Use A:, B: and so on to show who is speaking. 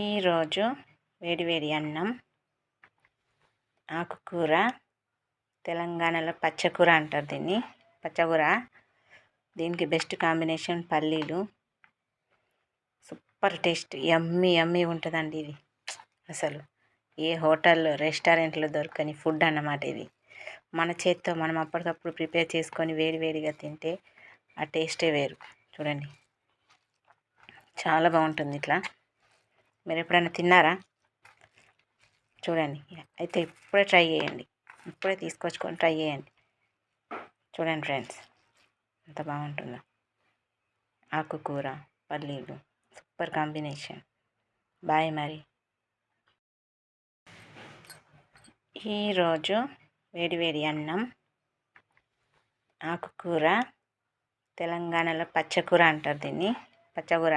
A: ఈరోజు వేడివేడి అన్నం, ఆకుకూర, తెలంగాణలో పచ్చకూర అంటారు దీన్ని. పచ్చకూర, దీనికి బెస్ట్ కాంబినేషన్ పల్లీలు. సూపర్ టేస్ట్, యమ్మీ యమ్మీ ఉంటుందండి ఇది. అసలు ఏ హోటల్లో రెస్టారెంట్లో దొరకని ఫుడ్ అన్నమాట ఇది. మన చేత్తో మనం అప్పటికప్పుడు ప్రిపేర్ చేసుకొని వేడివేడిగా తింటే ఆ టేస్టే వేరు. చూడండి, చాలా బాగుంటుంది. ఇట్లా మీరు ఎప్పుడైనా తిన్నారా? చూడండి, అయితే ఇప్పుడే ట్రై చేయండి. ఇప్పుడే తీసుకొచ్చుకొని ట్రై చేయండి. చూడండి ఫ్రెండ్స్, ఎంత బాగుంటుందో. ఆకుకూర, పల్లీలు, సూపర్ కాంబినేషన్. బాయ్ మరి. ఈరోజు వేడివేడి అన్నం, ఆకుకూర, తెలంగాణలో పచ్చకూర అంటారు దీన్ని. పచ్చకూర